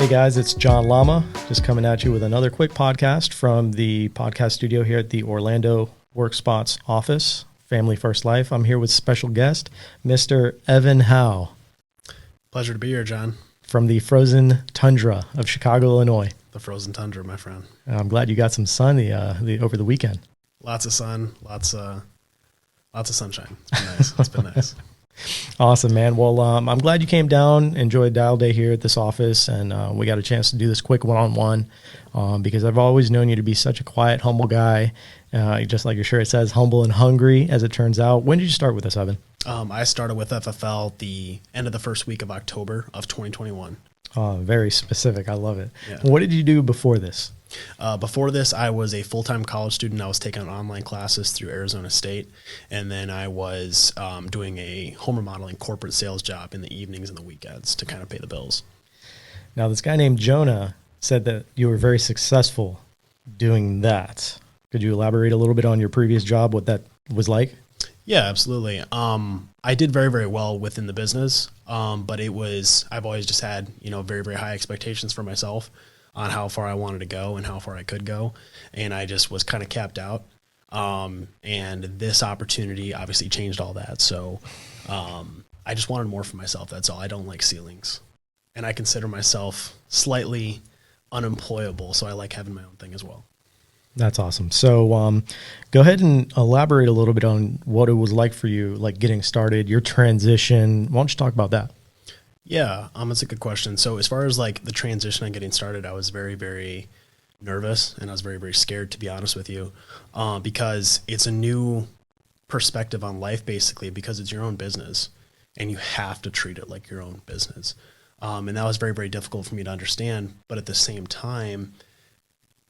guys, it's John Lama, just coming at you with another quick podcast from the podcast studio here at the Orlando Workspots office, Family First Life. I'm here with special guest, Mr. Evan Howe. Pleasure to be here, John. From the frozen tundra of Chicago, Illinois. The frozen tundra, my friend. I'm glad you got some sun over the weekend. Lots of sun, lots of sunshine. It's been nice. It's been nice. Awesome, man. Well, I'm glad you came down, enjoyed Dial Day here at this office, and we got a chance to do this quick one-on-one because I've always known you to be such a quiet, humble guy, just like your shirt says, humble and hungry, as it turns out. When did you start with this, Evan? I started with FFL the end of the first week of October of 2021. Very specific. I love it. Yeah. What did you do before this? Before this, I was a full-time college student. I was taking online classes through Arizona State, and then I was doing a home remodeling corporate sales job in the evenings and the weekends to kind of pay the bills. Now, this guy named Jonah said that you were very successful doing that. Could you elaborate a little bit on your previous job, what that was like? Yeah, absolutely. I did very, very well within the business, but I've always just had, very, very high expectations for myself on how far I wanted to go and how far I could go. And I just was kind of capped out. And this opportunity obviously changed all that. So I just wanted more for myself. That's all. I don't like ceilings. And I consider myself slightly unemployable. So I like having my own thing as well. That's awesome. So go ahead and elaborate a little bit on what it was like for you, like getting started, your transition. Why don't you talk about that? Yeah, that's a good question. So as far as like the transition and getting started, I was very, very nervous and I was very, very scared, to be honest with you, because it's a new perspective on life, basically, because it's your own business and you have to treat it like your own business. And that was very, very difficult for me to understand. But at the same time,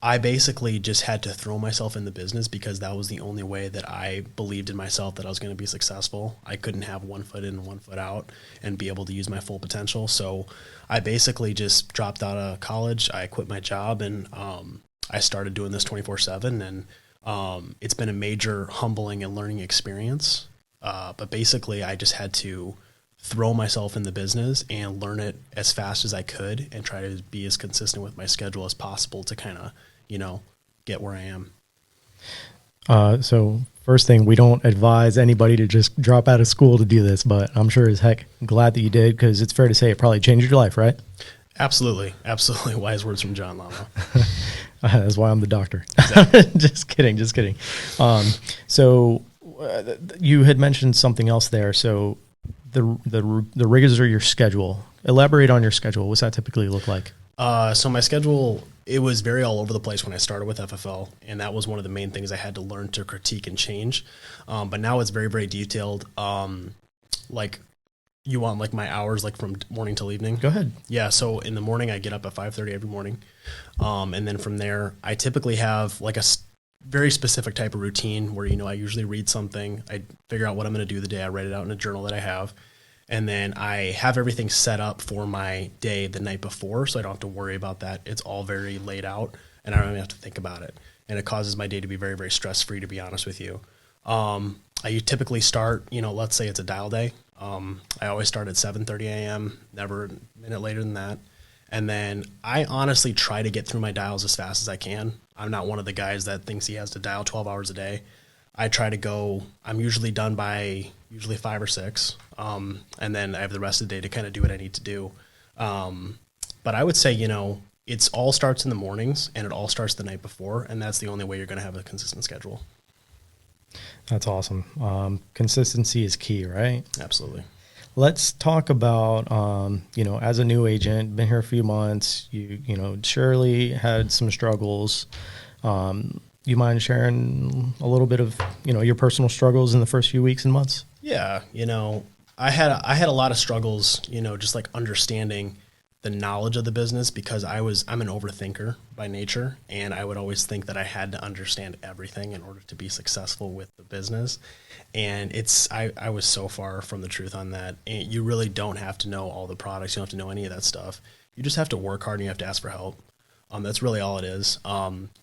I basically just had to throw myself in the business because that was the only way that I believed in myself that I was going to be successful. I couldn't have one foot in and one foot out and be able to use my full potential. So I basically just dropped out of college. I quit my job and I started doing this 24/7. And it's been a major humbling and learning experience. But basically I just had to throw myself in the business and learn it as fast as I could and try to be as consistent with my schedule as possible to kind of get where I am. So first thing, we don't advise anybody to just drop out of school to do this, but I'm sure as heck glad that you did, because it's fair to say it probably changed your life, right? Absolutely. Absolutely. Wise words from John Lama. That's why I'm the doctor. Exactly. Just kidding. So you had mentioned something else there. So the rigors are your schedule. Elaborate on your schedule. What's that typically look like? So my schedule, it was very all over the place when I started with FFL, and that was one of the main things I had to learn to critique and change. But now it's very, very detailed. Like you want like my hours, like from morning till evening? Go ahead. Yeah. So in the morning, I get up at 5:30 every morning. And then from there, I typically have like a very specific type of routine where, I usually read something. I figure out what I'm going to do the day. I write it out in a journal that I have. And then I have everything set up for my day the night before, so I don't have to worry about that. It's all very laid out, and I don't even have to think about it. And it causes my day to be very, very stress-free, to be honest with you. I typically start, let's say it's a dial day. I always start at 7:30 a.m., never a minute later than that. And then I honestly try to get through my dials as fast as I can. I'm not one of the guys that thinks he has to dial 12 hours a day. I try to go, I'm usually done by 5 or 6. And then I have the rest of the day to kind of do what I need to do. But I would say, it's all starts in the mornings and it all starts the night before. And that's the only way you're going to have a consistent schedule. That's awesome. Consistency is key, right? Absolutely. Let's talk about, as a new agent, been here a few months, you surely had some struggles. You mind sharing a little bit of, your personal struggles in the first few weeks and months? Yeah. I had a lot of struggles, just like understanding the knowledge of the business, because I'm an overthinker by nature, and I would always think that I had to understand everything in order to be successful with the business. And I was so far from the truth on that. And you really don't have to know all the products. You don't have to know any of that stuff. You just have to work hard and you have to ask for help. That's really all it is.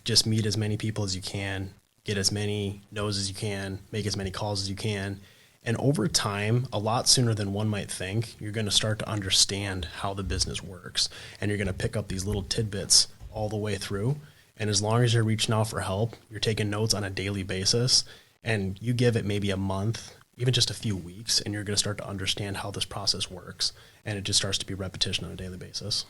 Just meet as many people as you can, get as many no's as you can, make as many calls as you can, And over time, a lot sooner than one might think, you're going to start to understand how the business works. And you're going to pick up these little tidbits all the way through. And as long as you're reaching out for help, you're taking notes on a daily basis, and you give it maybe a month, even just a few weeks, and you're going to start to understand how this process works. And it just starts to be repetition on a daily basis.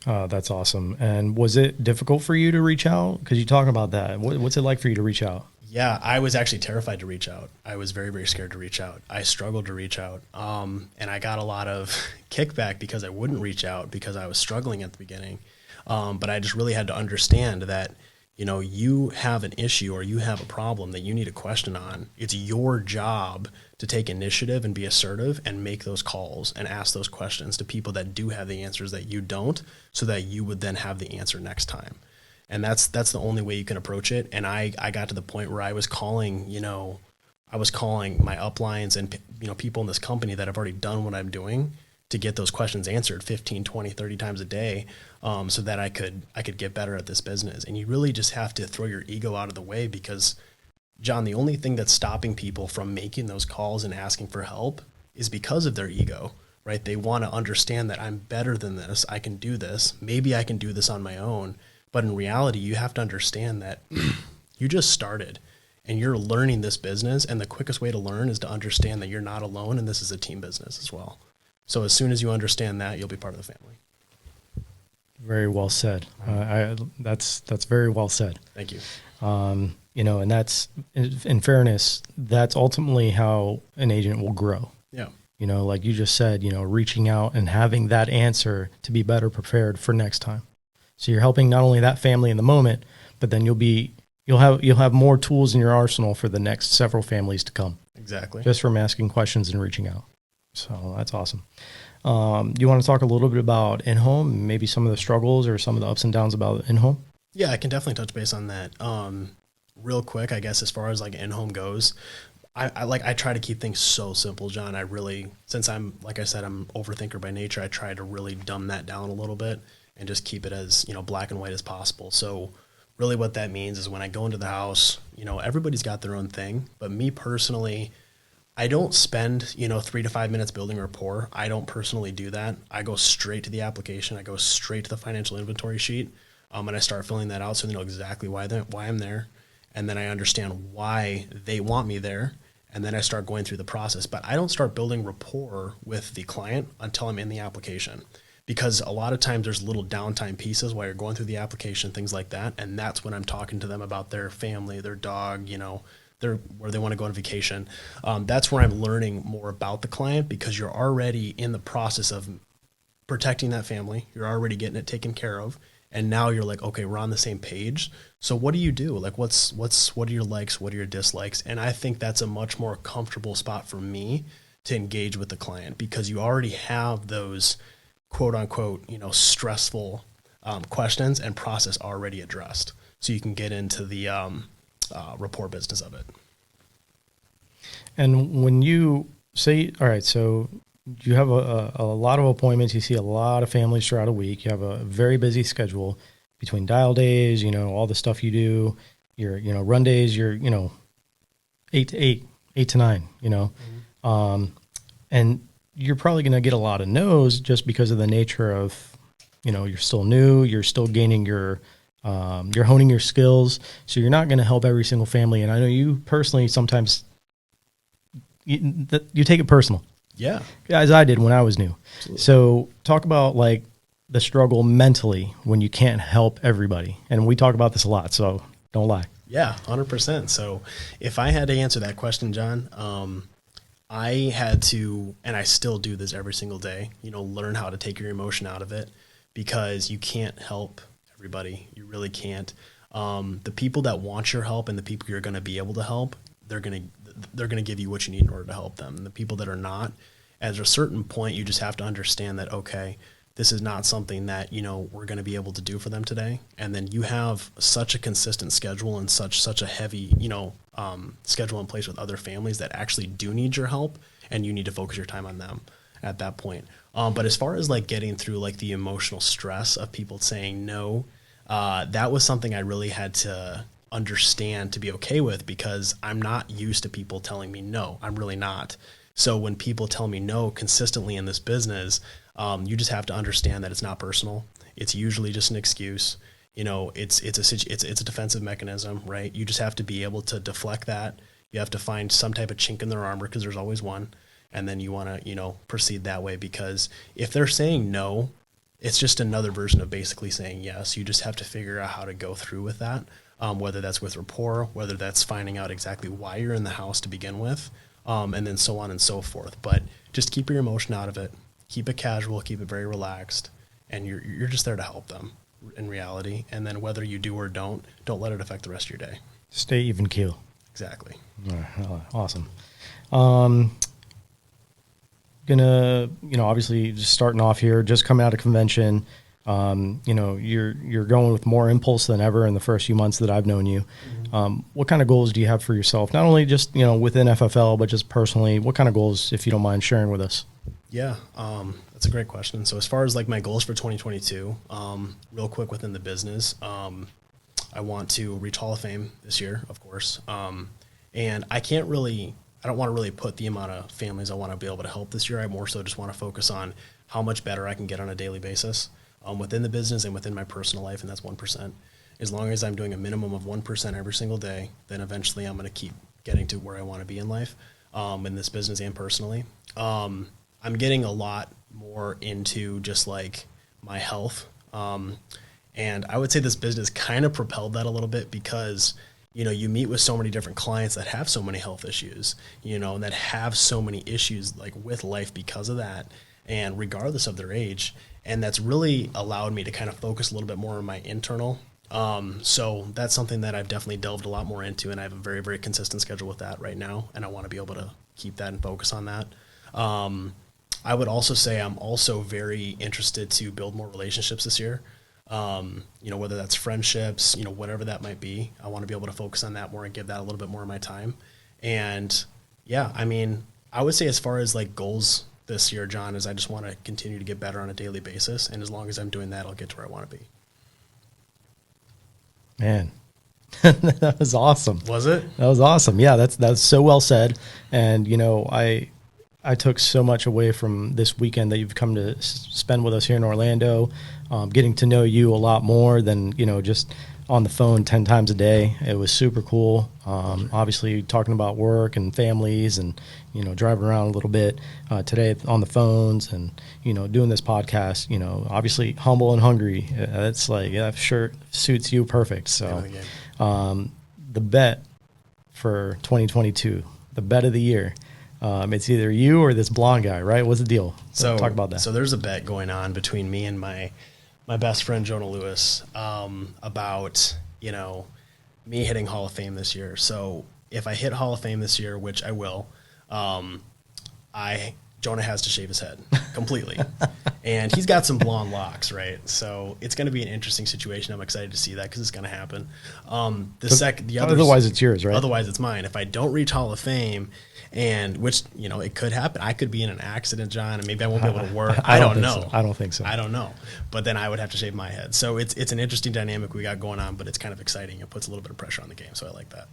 That's awesome. And was it difficult for you to reach out? Because you talk about that. What's it like for you to reach out? Yeah, I was actually terrified to reach out. I was very, very scared to reach out. I struggled to reach out. And I got a lot of kickback because I wouldn't reach out because I was struggling at the beginning. But I just really had to understand that, you have an issue or you have a problem that you need a question on. It's your job to take initiative and be assertive and make those calls and ask those questions to people that do have the answers that you don't, so that you would then have the answer next time. And that's the only way you can approach it. And I got to the point where I was calling my uplines and, people in this company that have already done what I'm doing to get those questions answered 15, 20, 30 times a day, so that I could get better at this business. And you really just have to throw your ego out of the way, because, John, the only thing that's stopping people from making those calls and asking for help is because of their ego, right? They want to understand that I'm better than this. I can do this. Maybe I can do this on my own. But in reality, you have to understand that you just started and you're learning this business. And the quickest way to learn is to understand that you're not alone, and this is a team business as well. So as soon as you understand that, you'll be part of the family. Very well said. That's very well said. Thank you. And that's, in fairness, that's ultimately how an agent will grow. Yeah. Like you just said, reaching out and having that answer to be better prepared for next time. So you're helping not only that family in the moment, but then you'll have more tools in your arsenal for the next several families to come. Exactly. Just from asking questions and reaching out. So that's awesome. You want to talk a little bit about Inhome, maybe some of the struggles or some of the ups and downs about Inhome? Yeah, I can definitely touch base on that. Real quick, I guess, as far as like Inhome goes, I try to keep things so simple, John. I really, since I'm, like I said, I'm an overthinker by nature, I try to really dumb that down a little bit and just keep it as, black and white as possible. So really what that means is when I go into the house, everybody's got their own thing, but me personally, I don't spend, 3 to 5 minutes building rapport. I don't personally do that. I go straight to the application. I go straight to the financial inventory sheet, and I start filling that out so they know exactly why I'm there. And then I understand why they want me there. And then I start going through the process. But I don't start building rapport with the client until I'm in the application, because a lot of times there's little downtime pieces while you're going through the application, things like that. And that's when I'm talking to them about their family, their dog, where they want to go on vacation. That's where I'm learning more about the client, because you're already in the process of protecting that family. You're already getting it taken care of. And now you're like, okay, we're on the same page. So what do you do? Like, what are your likes? What are your dislikes? And I think that's a much more comfortable spot for me to engage with the client, because you already have those quote unquote, stressful questions and process already addressed. So you can get into the rapport business of it. And when you say, all right, so you have a lot of appointments, you see a lot of families throughout a week, you have a very busy schedule between dial days, all the stuff you do, your, run days, your, 8 to 8, 8 to 9, Mm-hmm. And you're probably going to get a lot of no's just because of the nature of, you're still new, you're still gaining you're honing your skills. So you're not going to help every single family. And I know you personally, sometimes you take it personal. Yeah. As I did when I was new. Absolutely. So talk about like the struggle mentally when you can't help everybody. And we talk about this a lot, so don't lie. Yeah, 100%. So if I had to answer that question, John, I had to, and I still do this every single day, learn how to take your emotion out of it, because you can't help everybody. You really can't. The people that want your help and the people you're going to be able to help, they're going to give you what you need in order to help them. And the people that are not, at a certain point, you just have to understand that, okay, this is not something that, we're going to be able to do for them today. And then you have such a consistent schedule and such a heavy, schedule in place with other families that actually do need your help, and you need to focus your time on them at that point. But as far as like getting through like the emotional stress of people saying no, that was something I really had to, understand, to be okay with, because I'm not used to people telling me no. I'm really not. So when people tell me no consistently in this business, you just have to understand that it's not personal. It's usually just an excuse. You know, it's a defensive mechanism, right? You just have to be able to deflect that. You have to find some type of chink in their armor, because there's always one. And then you want to, you know, proceed that way, because if they're saying no, it's just another version of basically saying yes. You just have to figure out how to go through with that, whether that's with rapport, whether that's finding out exactly why you're in the house to begin with, and then so on and so forth. But just keep your emotion out of it. Keep it casual, keep it very relaxed, and you're just there to help them in reality. And then whether you do or don't let it affect the rest of your day. Stay even keel. Exactly. Awesome. Gonna, you know, obviously just starting off here, just coming out of convention, you know, you're going with more impulse than ever in the first few months that I've known you. What kind of goals do you have for yourself? Not only just, you know, within FFL, but just personally, what kind of goals, if you don't mind sharing with us? Yeah, that's a great question. So as far as like my goals for 2022, real quick within the business, I want to reach Hall of Fame this year, of course. And I don't want to really put the amount of families I want to be able to help this year. I more so just want to focus on how much better I can get on a daily basis, within the business and within my personal life. And that's 1%. As long as I'm doing a minimum of 1% every single day, then eventually I'm going to keep getting to where I want to be in life, in this business and personally. I'm getting a lot more into just like my health. And I would say this business kind of propelled that a little bit, because, you know, you meet with so many different clients that have so many health issues, you know, and that have so many issues like with life because of that, and regardless of their age. And that's really allowed me to kind of focus a little bit more on my internal. So that's something that I've definitely delved a lot more into, and I have a very, very consistent schedule with that right now. And I want to be able to keep that and focus on that. I would also say I'm also very interested to build more relationships this year. You know, whether that's friendships, you know, whatever that might be, I want to be able to focus on that more and give that a little bit more of my time. And yeah, I mean, I would say as far as like goals this year, John, is I just want to continue to get better on a daily basis. And as long as I'm doing that, I'll get to where I want to be. Man, that was awesome. Was it? That was awesome. Yeah, that's so well said. And, you know, I took so much away from this weekend that you've come to spend with us here in Orlando, getting to know you a lot more than, you know, just on the phone 10 times a day. It was super cool. Obviously talking about work and families and, you know, driving around a little bit today on the phones and, you know, doing this podcast, you know, obviously humble and hungry. That's like, that shirt suits you perfect. So the bet for 2022, the bet of the year, it's either you or this blonde guy, right? What's the deal? So talk about that. So there's a bet going on between me and my best friend, Jonah Lewis, about, you know, me hitting Hall of Fame this year. So if I hit Hall of Fame this year, which I will, Jonah has to shave his head completely. And he's got some blonde locks, right? So it's going to be an interesting situation. I'm excited to see that because it's going to happen. Otherwise it's yours, right? Otherwise it's mine. If I don't reach Hall of Fame, and which, you know, it could happen. I could be in an accident, John, and maybe I won't be able to work. I don't know. So. I don't think so. I don't know. But then I would have to shave my head. So it's an interesting dynamic we got going on, but it's kind of exciting. It puts a little bit of pressure on the game, so I like that.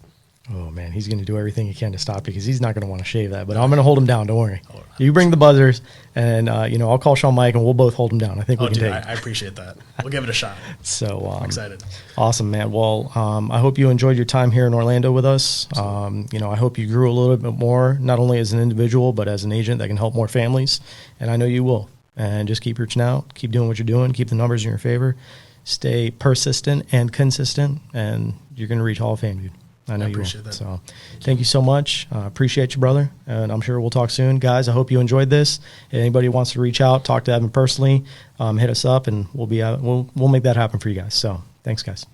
Oh, man, he's going to do everything he can to stop because he's not going to want to shave that. But I'm going to hold him down. Don't worry. You bring the buzzers, and, you know, I'll call Sean Mike, and we'll both hold him down. I think we can take it. I appreciate that. We'll give it a shot. So I'm excited. Awesome, man. Well, I hope you enjoyed your time here in Orlando with us. You know, I hope you grew a little bit more, not only as an individual, but as an agent that can help more families. And I know you will. And just keep reaching out. Keep doing what you're doing. Keep the numbers in your favor. Stay persistent and consistent, and you're going to reach Hall of Fame, dude. I know you appreciate that. So thank you so much. Appreciate you, brother. And I'm sure we'll talk soon. Guys, I hope you enjoyed this. If anybody wants to reach out, talk to Evan personally, hit us up, and we'll make that happen for you guys. So thanks, guys.